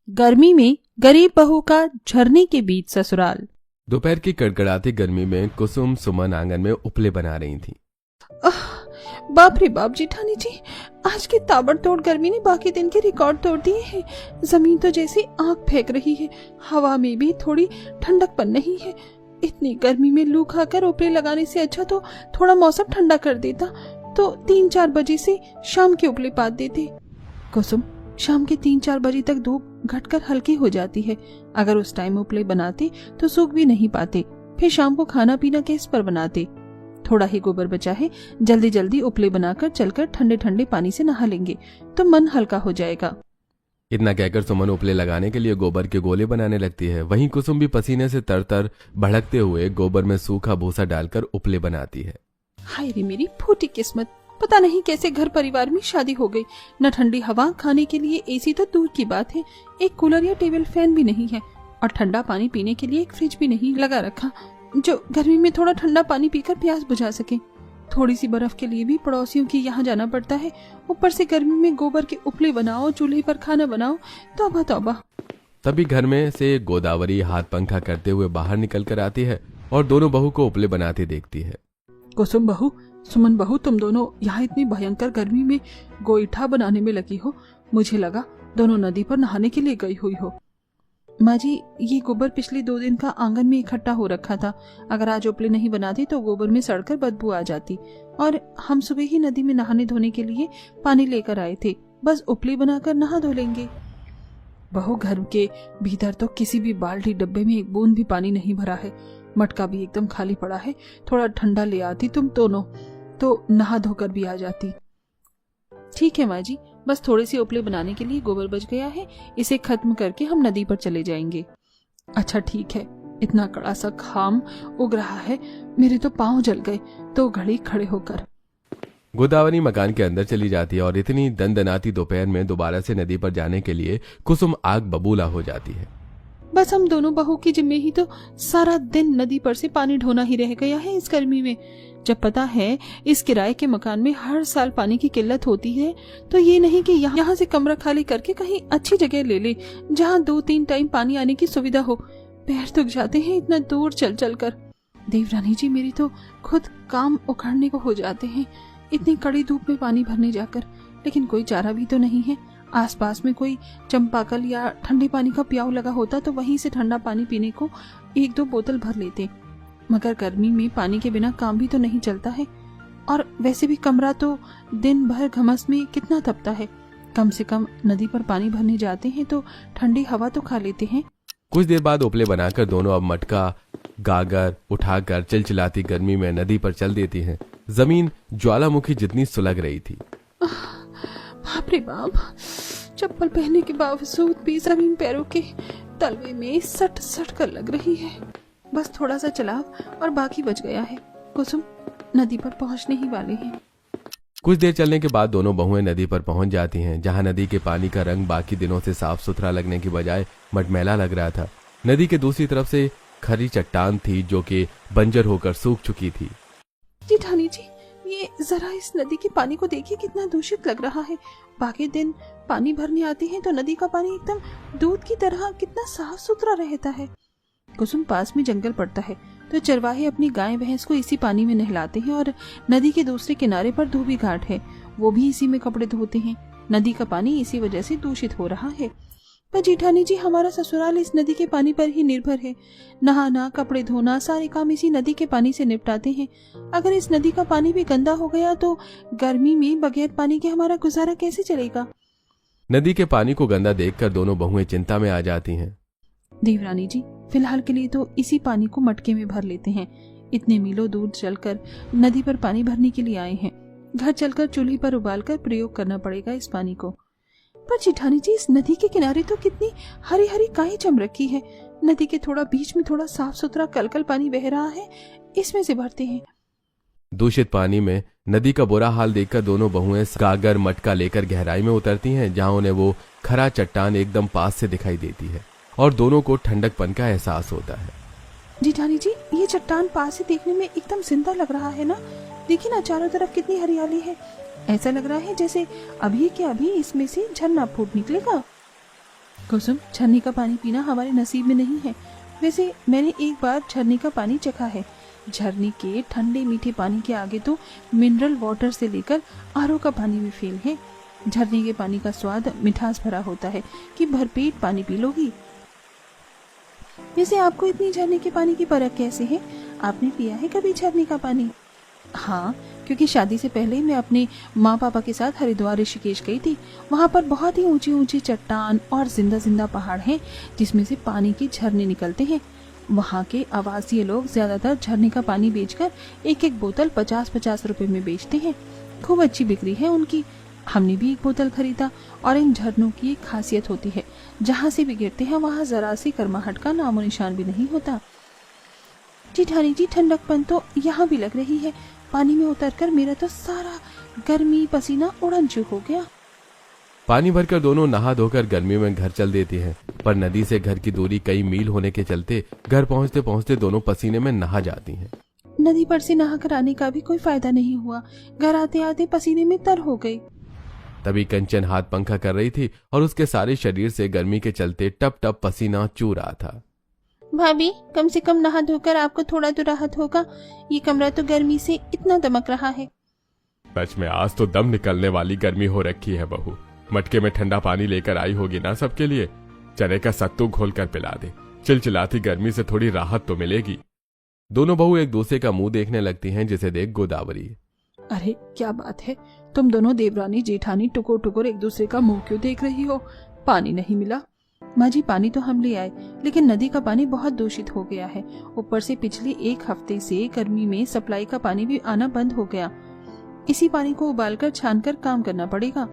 गर्मी में गरीब बहू का झरने के बीच ससुराल। दोपहर की कड़कड़ाती गर्मी में कुसुम सुमन आंगन में उपले बना रही थी। बाप रे बाप जेठानी जी, आज की ताबड़तोड़ गर्मी ने बाकी दिन के रिकॉर्ड तोड़ दिए हैं। जमीन तो जैसी आग फेंक रही है, हवा में भी थोड़ी ठंडकपन नहीं है। इतनी गर्मी में लू खाकर उपले लगाने से अच्छा तो थोड़ा मौसम ठंडा कर देता तो 3-4 बजे से शाम के उपले पात देते। कुसुम, शाम के 3-4 बजे तक धूप घटकर हल्की हो जाती है। अगर उस टाइम उपले बनाते तो सूख भी नहीं पाते, फिर शाम को खाना पीना किस पर बनाते। थोड़ा ही गोबर बचा है, जल्दी जल्दी उपले बनाकर चलकर ठंडे ठंडे पानी से नहा लेंगे तो मन हल्का हो जाएगा। इतना कहकर सुमन उपले लगाने के लिए गोबर के गोले बनाने लगती है। वहीं कुसुम भी पसीने से तर भड़कते हुए गोबर में सूखा भूसा डालकर उपले बनाती है। हाय रे मेरी फूटी किस्मत, पता नहीं कैसे घर परिवार में शादी हो गई। न ठंडी हवा, खाने के लिए एसी तो दूर की बात है, एक कूलर या टेबल फैन भी नहीं है, और ठंडा पानी पीने के लिए एक फ्रिज भी नहीं लगा रखा जो गर्मी में थोड़ा ठंडा पानी पीकर प्यास बुझा सके। थोड़ी सी बर्फ के लिए भी पड़ोसियों के यहाँ जाना पड़ता है। ऊपर से गर्मी में गोबर के उपले बनाओ, चूल्हे पर खाना बनाओ, तौबा तौबा। तभी घर में से गोदावरी हाथ पंखा करते हुए बाहर निकल कर आती है और दोनों बहू को उपले बनाते देखती है। कुसुम बहू, सुमन बहू, तुम दोनों यहाँ इतनी भयंकर गर्मी में गोईठा बनाने में लगी हो। मुझे लगा दोनों नदी पर नहाने के लिए गई हुई हो। माँ जी, ये गोबर पिछले 2 दिन का आंगन में इकट्ठा हो रखा था। अगर आज उपले नहीं बनाते तो गोबर में सड़कर बदबू आ जाती, और हम सुबह ही नदी में नहाने धोने के लिए पानी लेकर आए थे। बस उपले बनाकर नहा धो लेंगे। बहू, घर के भीतर तो किसी भी बाल्टी डब्बे में एक बूंद भी पानी नहीं भरा है। मटका भी एकदम खाली पड़ा है। थोड़ा ठंडा ले आती तुम दोनों तो नहा धोकर भी आ जाती। ठीक है माँ जी, बस थोड़े से उपले बनाने के लिए गोबर बच गया है, इसे खत्म करके हम नदी पर चले जाएंगे। अच्छा ठीक है, इतना कड़ा सा घाम उग रहा है, मेरे तो पांव जल गए 2 घड़ी खड़े होकर। गोदावरी मकान के अंदर चली जाती है और इतनी दनदनाती दोपहर में दोबारा से नदी पर जाने के लिए कुसुम आग बबूला हो जाती है। बस हम दोनों बहू की जिम्मे ही तो सारा दिन नदी पर से पानी ढोना ही रह गया है इस गर्मी में। जब पता है इस किराए के मकान में हर साल पानी की किल्लत होती है, तो ये नहीं कि यहाँ से कमरा खाली करके कहीं अच्छी जगह ले ले जहाँ 2-3 टाइम पानी आने की सुविधा हो। पैर दुख जाते हैं इतना दूर चल चल कर। देवरानी जी, मेरी तो खुद काम उखड़ने को हो जाते हैं इतनी कड़ी धूप में पानी भरने जाकर, लेकिन कोई चारा भी तो नहीं है। आसपास में कोई चंपाकल या ठंडे पानी का प्याऊ लगा होता तो वहीं से ठंडा पानी पीने को 1-2 बोतल भर लेते, मगर गर्मी में पानी के बिना काम भी तो नहीं चलता है। और वैसे भी कमरा तो दिन भर घमस में कितना तपता है। कम से कम नदी पर पानी भरने जाते हैं तो ठंडी हवा तो खा लेते हैं। कुछ देर बाद उपले बनाकर दोनों अब मटका गागर उठाकर चिलचिलाती गर्मी में नदी पर चल देती हैं। जमीन ज्वालामुखी जितनी सुलग रही थी। बाप रे बाप, चप्पल पहनने के बावजूद भी जमीन पैरों के तलवे में सट सट कर लग रही है। बस थोड़ा सा चलाव और बाकी बच गया है। कुसुम, नदी पर पहुंचने ही वाले हैं। कुछ देर चलने के बाद दोनों बहुएं नदी पर पहुंच जाती हैं, जहां नदी के पानी का रंग बाकी दिनों से साफ सुथरा लगने की बजाय मटमैला लग रहा था। नदी के दूसरी तरफ से खरी चट्टान थी जो कि बंजर होकर सूख चुकी थी। जेठानी जी, ये जरा इस नदी के पानी को देखिए, कितना दूषित लग रहा है। बाकी दिन पानी भरने आते हैं तो नदी का पानी एकदम दूध की तरह कितना साफ सुथरा रहता है। कुसुम, पास में जंगल पड़ता है तो चरवाहे अपनी गाय भैंस को इसी पानी में नहलाते हैं, और नदी के दूसरे किनारे पर धोबी घाट है, वो भी इसी में कपड़े धोते हैं। नदी का पानी इसी वजह से दूषित हो रहा है। पर जेठानी जी, हमारा ससुराल इस नदी के पानी पर ही निर्भर है। नहाना, कपड़े धोना, सारे काम इसी नदी के पानी से निपटाते हैं। अगर इस नदी का पानी भी गंदा हो गया तो गर्मी में बगैर पानी के हमारा गुजारा कैसे चलेगा। नदी के पानी को गंदा देखकर दोनों बहुएं चिंता में आ जाती हैं। देवरानी जी, फिलहाल के लिए तो इसी पानी को मटके में भर लेते हैं। इतने मीलों दूर चलकर नदी पर पानी भरने के लिए आए हैं। घर चलकर चूल्हे पर उबालकर प्रयोग करना पड़ेगा इस पानी को। पर जेठानी जी, इस नदी के किनारे तो कितनी हरी हरी काई जम रखी है। नदी के थोड़ा बीच में थोड़ा साफ सुथरा कलकल पानी बह रहा है, इसमें से भरते हैं। दूषित पानी में नदी का बुरा हाल देखकर दोनों बहुएं गागर मटका लेकर गहराई में उतरती हैं, जहां उन्हें वो खरा चट्टान एकदम पास से दिखाई देती है और दोनों को ठंडकपन का एहसास होता है। जेठानी जी, ये चट्टान पास से देखने में एकदम जिंदा लग रहा है ना। देखिए ना, चारों तरफ कितनी हरियाली है। ऐसा लग रहा है जैसे अभी के अभी इसमें से झरना फूट निकलेगा। कुसुम, झरने का पानी पीना हमारे नसीब में नहीं है। वैसे मैंने एक बार झरने का पानी चखा है। झरने के ठंडे मीठे पानी के आगे तो मिनरल वाटर से लेकर आरओ का पानी भी फेल है। झरने के पानी का स्वाद मिठास भरा होता है कि भरपेट पानी पी लोगी। वैसे आपको इतनी झरने के पानी की परख कैसे है? आपने पिया है कभी झरने का पानी? हाँ, क्योंकि शादी से पहले मैं अपने माँ पापा के साथ हरिद्वार ऋषिकेश गई थी। वहाँ पर बहुत ही ऊंची ऊंची चट्टान और जिंदा जिंदा पहाड़ हैं जिसमें से पानी के झरने निकलते हैं। वहाँ के आवासीय लोग ज्यादातर झरने का पानी बेचकर एक एक बोतल 50-50 रुपए में बेचते हैं। खूब अच्छी बिक्री है उनकी। हमने भी एक बोतल खरीदा। और इन झरनों की एक खासियत होती है, जहाँ से भी गिरते हैं वहाँ जरा सी गर्माहट का नामो निशान भी नहीं होता। जेठानी जी, ठंडकपन तो यहाँ भी लग रही है। पानी में उतरकर मेरा तो सारा गर्मी पसीना उड़न चुक हो गया। पानी भरकर दोनों नहा धोकर गर्मी में घर चल देती हैं, पर नदी से घर की दूरी कई मील होने के चलते घर पहुंचते पहुंचते दोनों पसीने में नहा जाती हैं। नदी पर से नहा कर आने का भी कोई फायदा नहीं हुआ। घर आते आते पसीने में तर हो गई। तभी कंचन हाथ पंखा कर रही थी और उसके सारे शरीर से गर्मी के चलते टप टप पसीना चू रहा था। भाभी, कम से कम नहा धोकर आपको थोड़ा तो राहत होगा। ये कमरा तो गर्मी से इतना दमक रहा है। सच में आज तो दम निकलने वाली गर्मी हो रखी है बहू। मटके में ठंडा पानी लेकर आई होगी ना सबके लिए। चने का सत्तू घोल कर पिला दे। चिलचिलाती गर्मी से थोड़ी राहत तो मिलेगी। दोनों बहू एक दूसरे का मुंह देखने लगती हैं जैसे देख गोदावरी। अरे क्या बात है, तुम दोनों देवरानी जेठानी टुकुर टुकुर एक दूसरे का मुंह क्यों देख रही हो? पानी नहीं मिला? माँ जी, पानी तो हम ले आए, लेकिन नदी का पानी बहुत दूषित हो गया है। ऊपर से पिछले एक हफ्ते से गर्मी में सप्लाई का पानी भी आना बंद हो गया। इसी पानी को उबालकर छानकर काम करना पड़ेगा।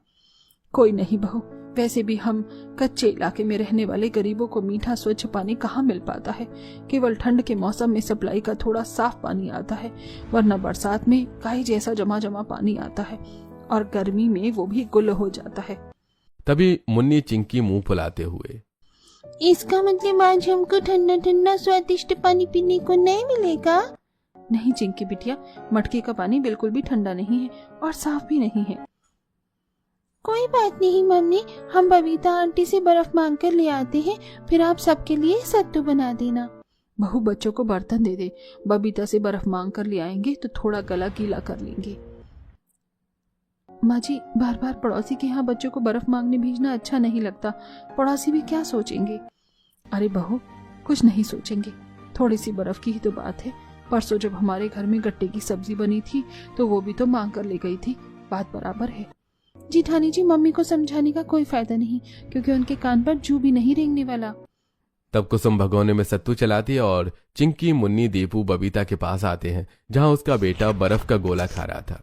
कोई नहीं बहू, वैसे भी हम कच्चे इलाके में रहने वाले गरीबों को मीठा स्वच्छ पानी कहाँ मिल पाता है। केवल ठंड के मौसम में सप्लाई का थोड़ा साफ पानी आता है, वरना बरसात में काई जैसा जमा जमा पानी आता है और गर्मी में वो भी गुल हो जाता है। तभी मुन्नी चिंकी मुंह फुलाते हुए, इसका मतलब आज हमको ठंडा ठंडा स्वादिष्ट पानी पीने को नहीं मिलेगा? नहीं चिंकी बिटिया, मटके का पानी बिल्कुल भी ठंडा नहीं है और साफ भी नहीं है। कोई बात नहीं मम्मी, हम बबीता आंटी से बर्फ मांग कर ले आते हैं, फिर आप सबके लिए सत्तू बना देना। बहू, बच्चों को बर्तन दे दे। बबीता से बर्फ मांग कर ले आएंगे तो थोड़ा गला गीला कर लेंगे। माँ जी, बार बार पड़ोसी के यहाँ बच्चों को बर्फ मांगने भेजना अच्छा नहीं लगता। पड़ोसी भी क्या सोचेंगे? अरे बहू, कुछ नहीं सोचेंगे। थोड़ी सी बर्फ की ही तो बात है। परसों जब हमारे घर में गट्टे की सब्जी बनी थी तो वो भी तो मांग कर ले गई थी। बात बराबर है। जेठानी जी, मम्मी को समझाने का कोई फायदा नहीं, क्योंकि उनके कान पर जू भी नहीं रेंगने वाला। तब कुसुम भगोने में सत्तू चलाती है और चिंकी, मुन्नी, दीपू बबीता के पास आते हैं जहाँ उसका बेटा बर्फ का गोला खा रहा था।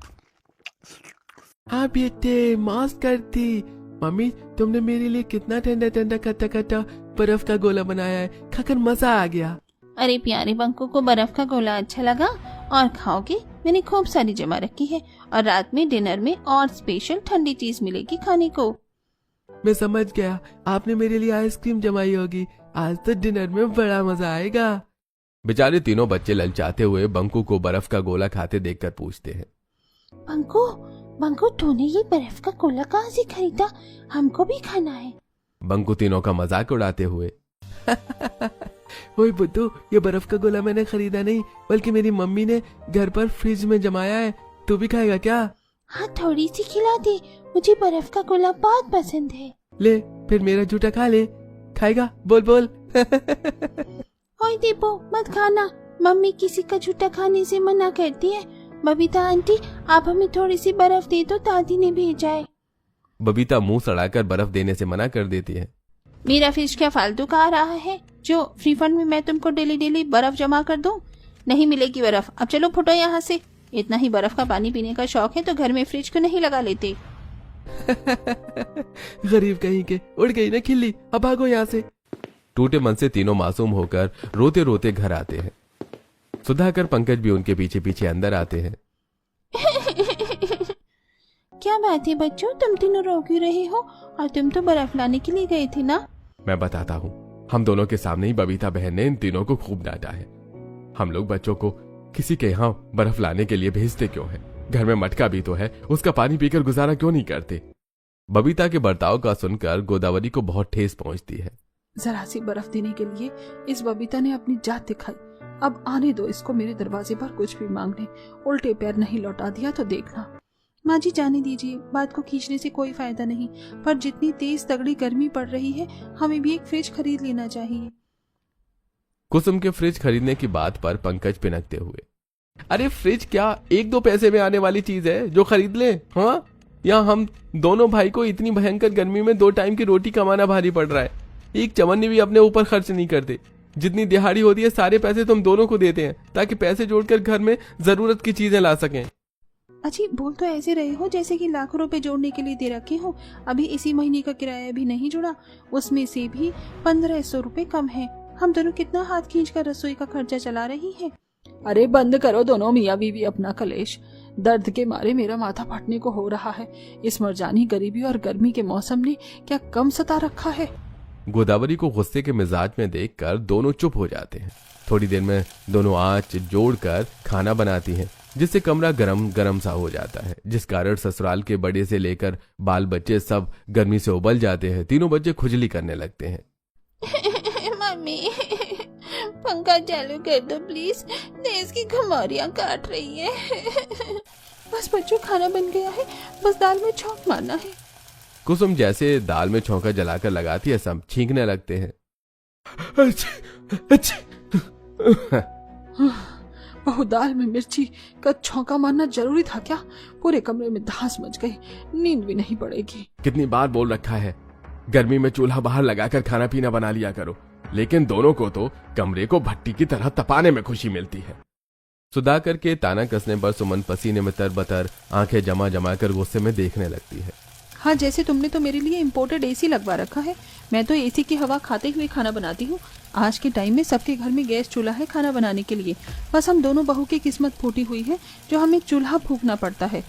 हाँ बेटे, माफ करती। मम्मी, तुमने मेरे लिए कितना ठंडा ठंडा खट्टा खट्टा बर्फ का गोला बनाया है, खाकर मजा आ गया। अरे प्यारे बंकू को बर्फ का गोला अच्छा लगा? और खाओगे? मैंने खूब सारी जमा रखी है और रात में डिनर में और स्पेशल ठंडी चीज मिलेगी खाने को। मैं समझ गया, आपने मेरे लिए आइसक्रीम जमाई होगी। आज तो डिनर में बड़ा मजा आएगा। बेचारे तीनों बच्चे ललचाते हुए बंकू को बर्फ का गोला खाते देखकर पूछते हैं, बंकू, बंकू तूने ये बर्फ का गोला कहाँ से खरीदा? हमको भी खाना है। बंकू तीनों का मजाक उड़ाते हुए, ओए बुद्धू, ये बर्फ का गोला मैंने खरीदा नहीं, बल्कि मेरी मम्मी ने घर पर फ्रिज में जमाया है। तू भी खाएगा क्या? हाँ, थोड़ी सी खिला दे, मुझे बर्फ का गोला बहुत पसंद है। ले, फिर मेरा जूठा खा ले। खाएगा? बोल बोल। ओए दीपू, मत खाना, मम्मी किसी का जूठा खाने से मना करती है। बबीता आंटी, आप हमें थोड़ी सी बर्फ दे दो, दादी ने भेजा है। बबीता मुंह सड़ाकर बर्फ देने से मना कर देती है। मेरा फ्रिज क्या फालतू का आ रहा है जो फ्री फंड में मैं तुमको डेली डेली बर्फ जमा कर दूं? नहीं मिलेगी बर्फ। अब चलो फुटो यहाँ से। इतना ही बर्फ का पानी पीने का शौक है तो घर में फ्रिज क्यों नहीं लगा लेते? गरीब कहीं के, उड़ गई ना खिल्ली, अब भागो यहाँ से। टूटे मन से तीनों मासूम होकर रोते रोते घर आते हैं। सुधाकर, पंकज भी उनके पीछे पीछे अंदर आते हैं। क्या बात है बच्चों, तुम तीनों रो क्यों रहे हो? और तुम तो बर्फ लाने के लिए गए थे ना? मैं बताता हूँ। हम दोनों के सामने ही बबीता बहन ने इन तीनों को खूब डांटा है। हम लोग बच्चों को किसी के यहाँ बर्फ लाने के लिए भेजते क्यों है? घर में मटका भी तो है, उसका पानी पीकर गुजारा क्यों नहीं करते? बबीता के बर्ताव का सुनकर गोदावरी को बहुत ठेस पहुंचती है। जरा सी बर्फ देने के लिए इस बबीता ने अपनी जात दिखाई। अब आने दो इसको मेरे दरवाजे पर कुछ भी मांगने। उल्टे पैर नहीं लौटा दिया तो देखना। माँ जी जाने दीजिए, बात को खींचने से कोई फायदा नहीं, पर जितनी तेज तगड़ी गर्मी पड़ रही है हमें भी एक फ्रिज खरीद लेना चाहिए। कुसुम के फ्रिज खरीदने की बात पर पंकज पिनकते हुए, अरे फ्रिज क्या 1-2 पैसे में आने वाली चीज है जो खरीद ले? हाँ, यहाँ हम दोनों भाई को इतनी भयंकर गर्मी में 2 टाइम की रोटी कमाना भारी पड़ रहा है। एक चवन्नी भी अपने ऊपर खर्च नहीं करते। जितनी दिहाड़ी होती है सारे पैसे तुम दोनों को देते हैं ताकि पैसे जोड़कर घर में जरूरत की चीजें ला सकें। अजी बोल तो ऐसे रहे हो जैसे कि लाखों रुपए जोड़ने के लिए दे रखे हो। अभी इसी महीने का किराया भी नहीं जुड़ा, उसमें से भी 1500 रुपए कम है। हम दोनों कितना हाथ खींचकर रसोई का खर्चा चला रही है। अरे बंद करो दोनों मियाँ बीवी अपना कलेश। दर्द के मारे मेरा माथा फटने को हो रहा है। इस मरजानी गरीबी और गर्मी के मौसम ने क्या कम सता रखा है। गोदावरी को गुस्से के मिजाज में देखकर दोनों चुप हो जाते हैं। थोड़ी देर में दोनों आंच जोड़कर खाना बनाती हैं, जिससे कमरा गरम गरम सा हो जाता है, जिस कारण ससुराल के बड़े से लेकर बाल बच्चे सब गर्मी से उबल जाते हैं। तीनों बच्चे खुजली करने लगते हैं। मम्मी पंखा चालू कर दो प्लीज, देश की घमौरियां काट रही है। बस बच्चों खाना बन गया है, बस दाल में छौंक मारना है। कुसुम जैसे दाल में छौंका जलाकर लगाती है, सब छींकने लगते हैं। बहू दाल में मिर्ची का छौंका मारना जरूरी था क्या? पूरे कमरे में धंस मच गई, नींद भी नहीं पड़ेगी। कितनी बार बोल रखा है गर्मी में चूल्हा बाहर लगाकर खाना पीना बना लिया करो, लेकिन दोनों को तो कमरे को भट्टी की तरह तपाने में खुशी मिलती है। सुधाकर के ताना कसने पर सुमन पसीने में तरबतर आंखें जमा जमा कर गुस्से में देखने लगती है। हाँ, जैसे तुमने तो मेरे लिए इम्पोर्टेड एसी लगवा रखा है। मैं तो एसी की हवा खाते हुए खाना बनाती हूँ। आज के टाइम में सबके घर में गैस चूल्हा है खाना बनाने के लिए। बस हम दोनों बहू की किस्मत फूटी हुई है जो हमें चूल्हा फूकना पड़ता है।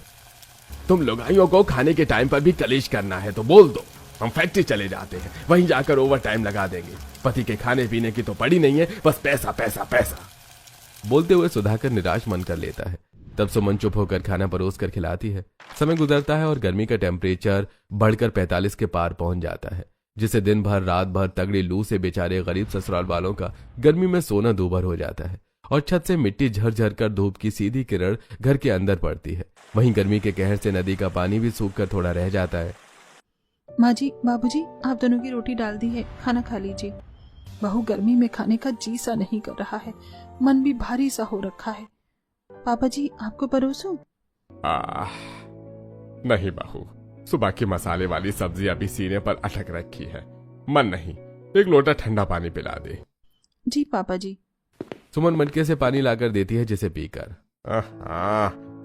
तुम लुगाइयों को खाने के टाइम पर भी कलेश करना है तो बोल दो, हम फैक्ट्री चले जाते हैं, वहीं जाकर ओवर टाइम लगा देंगे। पति के खाने पीने की तो पड़ी नहीं है, बस पैसा पैसा पैसा। बोलते हुए सुधाकर निराश मन कर लेता है। तब सुमन चुप होकर खाना परोस कर खिलाती है। समय गुजरता है और गर्मी का टेम्परेचर बढ़कर 45 के पार पहुंच जाता है, जिससे दिन भर रात भर तगड़ी लू से बेचारे गरीब ससुराल वालों का गर्मी में सोना दूभर हो जाता है और छत से मिट्टी झरझर कर धूप की सीधी किरण घर के अंदर पड़ती है। वहीं गर्मी के कहर से नदी का पानी भी सूख कर थोड़ा रह जाता है। माँ जी, बाबूजी, आप दोनों की रोटी डाल दी है, खाना खा लीजिए। बहू गर्मी में खाने का जी सा नहीं कर रहा है, मन भी भारी सा हो रखा है। पापा जी, आपको परोसूं? नहीं बहू, सुबह की मसाले वाली सब्जी अभी सीने पर अटक रखी है, मन नहीं। एक लोटा ठंडा पानी पिला दे। जी पापा जी। सुमन मटके से पानी लाकर देती है, जिसे पीकर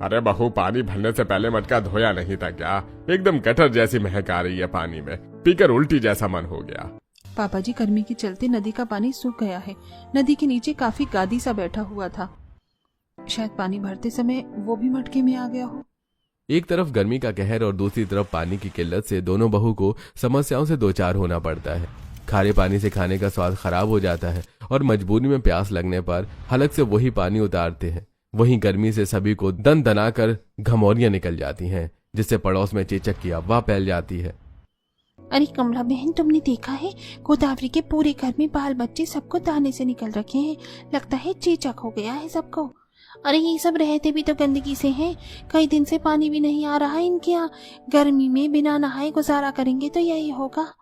अरे बहू, पानी भरने से पहले मटका धोया नहीं था क्या? एकदम गटर जैसी महक आ रही है पानी में, पीकर उल्टी जैसा मन हो गया। पापा जी, गर्मी के चलते नदी का पानी सूख गया है। नदी के नीचे काफी गादी सा बैठा हुआ था, शायद पानी भरते समय वो भी मटके में आ गया हो। एक तरफ गर्मी का कहर और दूसरी तरफ पानी की किल्लत से दोनों बहू को समस्याओं से दो चार होना पड़ता है। खारे पानी से खाने का स्वाद खराब हो जाता है और मजबूरी में प्यास लगने पर हलक से वही पानी उतारते हैं। वहीं गर्मी से सभी को दन दना कर घमौरियां निकल जाती हैं, जिससे पड़ोस में चेचक की अफवाह फैल जाती है। अरे कमला बहन, तुमने देखा है गोदावरी के पूरे घर में बाल बच्चे सबको दाने से निकल रखे हैं। लगता है चेचक हो गया है सबको। अरे ये सब रहते भी तो गंदगी से हैं। कई दिन से पानी भी नहीं आ रहा है इनके यहाँ। गर्मी में बिना नहाए गुजारा करेंगे तो यही होगा।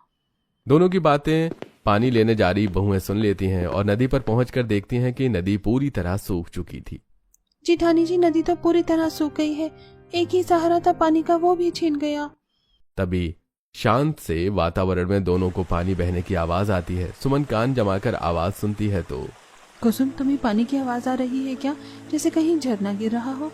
दोनों की बातें पानी लेने जा रही बहुएं सुन लेती हैं और नदी पर पहुंचकर देखती हैं कि नदी पूरी तरह सूख चुकी थी। जेठानी जी, नदी तो पूरी तरह सूख गई है। एक ही सहारा था पानी का, वो भी छीन गया। तभी शांत से वातावरण में दोनों को पानी बहने की आवाज आती है। सुमन कान जमाकर आवाज सुनती है तो कुसुम, तुम्हें पानी की आवाज आ रही है क्या? जैसे कहीं झरना गिर रहा हो।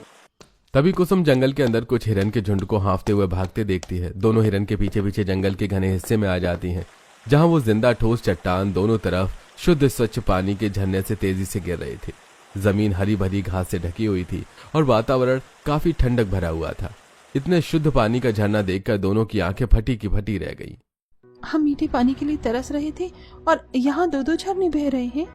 तभी कुसुम जंगल के अंदर कुछ हिरन के झुंड को हाँफते हुए भागते देखती है। दोनों हिरन के पीछे पीछे जंगल के घने हिस्से में आ जाती हैं, जहां वो जिंदा ठोस चट्टान दोनों तरफ शुद्ध स्वच्छ पानी के झरने से तेजी से गिर रहे थे। जमीन हरी भरी घास से ढकी हुई थी और वातावरण काफी ठंडक भरा हुआ था। इतने शुद्ध पानी का झरना देखकर दोनों की आंखें फटी की फटी रह गई। हम मीठे पानी के लिए तरस रहे थे और यहाँ दो दो झरने बह रहे हैं।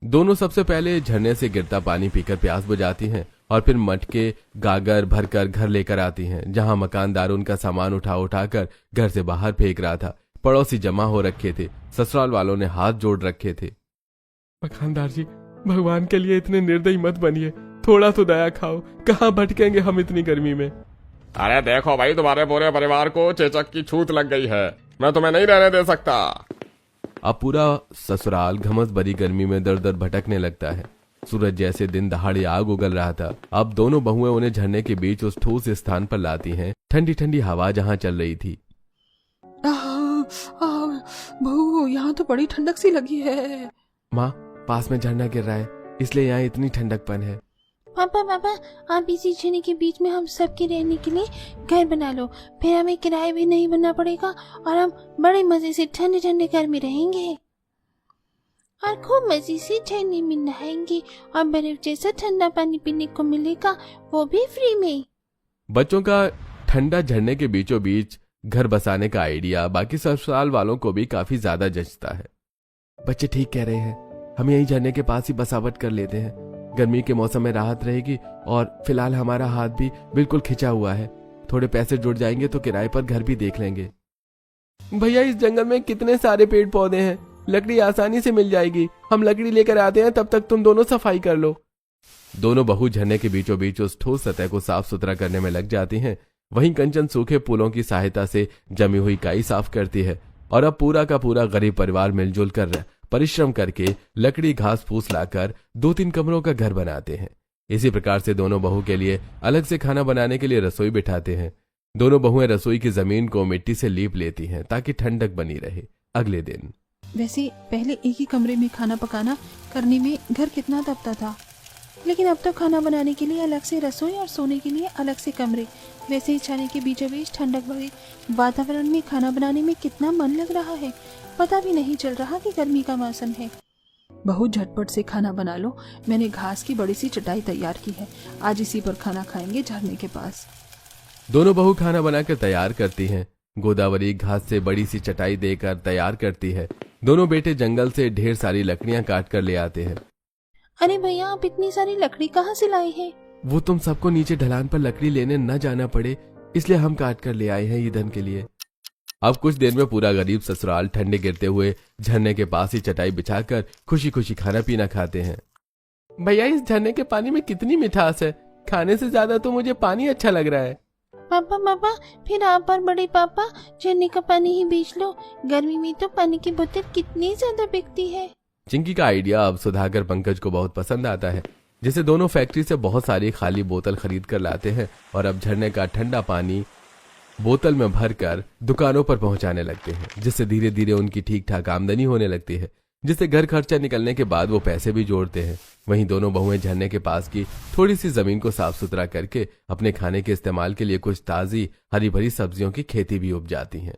दोनों सबसे पहले झरने से गिरता पानी पीकर प्यास बुझाती हैं और फिर मटके गागर भरकर घर लेकर आती हैं, जहां मकानदार उनका सामान उठा उठाकर घर से बाहर फेंक रहा था। पड़ोसी जमा हो रखे थे, ससुराल वालों ने हाथ जोड़ रखे थे। मकानदार जी, भगवान के लिए इतने निर्दयी मत बनिए, थोड़ा तो दया खाओ, कहाँ भटकेंगे हम इतनी गर्मी में। अरे देखो भाई, तुम्हारे पूरे परिवार को चेचक की छूत लग गई है, मैं तुम्हें नहीं रहने दे सकता। अब पूरा ससुराल घमस भरी गर्मी में दर दर भटकने लगता है। सूरज जैसे दिन दहाड़े आग उगल रहा था। अब दोनों बहुएं उन्हें झरने के बीच उस ठोस स्थान पर लाती हैं, ठंडी ठंडी हवा जहां चल रही थी। बहू, यहाँ तो बड़ी ठंडक सी लगी है। माँ, पास में झरना गिर रहा है, इसलिए यहाँ इतनी ठंडकपन है। पापा पापा, आप इसी झरने के बीच में हम सबके रहने के लिए घर बना लो, फिर हमें किराया भी नहीं भरना पड़ेगा और हम बड़े मजे से ठंडे ठंडे घर में रहेंगे और खूब मजे से झरने में नहाएंगे और बर्फ जैसा ठंडा पानी पीने को मिलेगा, वो भी फ्री में। बच्चों का ठंडा झरने के बीचों बीच घर बसाने का आइडिया बाकी ससुराल वालों को भी काफी ज्यादा जचता है। बच्चे ठीक कह रहे हैं, हम यही झरने के पास ही बसावट कर लेते हैं, गर्मी के मौसम में राहत रहेगी और फिलहाल हमारा हाथ भी बिल्कुल खिंचा हुआ है, थोड़े पैसे जुड़ जाएंगे तो किराए पर घर भी देख लेंगे। भैया, इस जंगल में कितने सारे पेड़ पौधे हैं, लकड़ी आसानी से मिल जाएगी, हम लकड़ी लेकर आते हैं, तब तक तुम दोनों सफाई कर लो। दोनों बहू झरने के बीचों बीच उस ठोस सतह को साफ सुथरा करने में लग जाती हैं। वहीं कंचन सूखे फूलों की सहायता से जमी हुई काई साफ करती है और अब पूरा का पूरा गरीब परिवार मिलजुल कर परिश्रम करके लकड़ी घास फूस लाकर 2-3 कमरों का घर बनाते हैं। इसी प्रकार से दोनों बहू के लिए अलग से खाना बनाने के लिए रसोई बिठाते हैं। दोनों बहुएं रसोई की जमीन को मिट्टी से लीप लेती हैं ताकि ठंडक बनी रहे। अगले दिन वैसे पहले एक ही कमरे में खाना पकाना करने में घर कितना तपता था, लेकिन अब तो खाना बनाने के लिए अलग से रसोई और सोने के लिए अलग से कमरे। वैसे ही छाने के बीचों बीच ठंडक भरे वातावरण में खाना बनाने में कितना मन लग रहा है, पता भी नहीं चल रहा कि गर्मी का मौसम है। बहुत झटपट से खाना बना लो, मैंने घास की बड़ी सी चटाई तैयार की है, आज इसी पर खाना खाएंगे झरने के पास। दोनों बहू खाना बनाकर तैयार करती हैं। गोदावरी घास से बड़ी सी चटाई देकर तैयार करती है। दोनों बेटे जंगल से ढेर सारी लकड़ियां काट कर ले आते हैं। अरे भैया, आप इतनी सारी लकड़ी कहाँ से लाए हैं? वो तुम सबको नीचे ढलान पर लकड़ी लेने न जाना पड़े, इसलिए हम काट कर ले आए हैं ईंधन के लिए। अब कुछ देर में पूरा गरीब ससुराल ठंडे गिरते हुए झरने के पास ही चटाई बिछाकर खुशी खुशी खाना पीना खाते हैं। भैया, इस झरने के पानी में कितनी मिठास है, खाने से ज्यादा तो मुझे पानी अच्छा लग रहा है। पापा, फिर आप और बड़े पापा झरने का पानी ही बेच लो, गर्मी में तो पानी की बोतल कितनी ज्यादा बिकती है। चिंकी का आइडिया अब सुधाकर पंकज को बहुत पसंद आता है, जिसे दोनों फैक्ट्री से बहुत सारी खाली बोतल खरीद कर लाते हैं और अब झरने का ठंडा पानी बोतल में भरकर दुकानों पर पहुंचाने लगते हैं, जिससे धीरे धीरे उनकी ठीक ठाक आमदनी होने लगती है, जिससे घर खर्चा निकलने के बाद वो पैसे भी जोड़ते हैं। वहीं दोनों बहुएं झरने के पास की थोड़ी सी जमीन को साफ सुथरा करके अपने खाने के इस्तेमाल के लिए कुछ ताजी हरी भरी सब्जियों की खेती भी उपजाती हैं।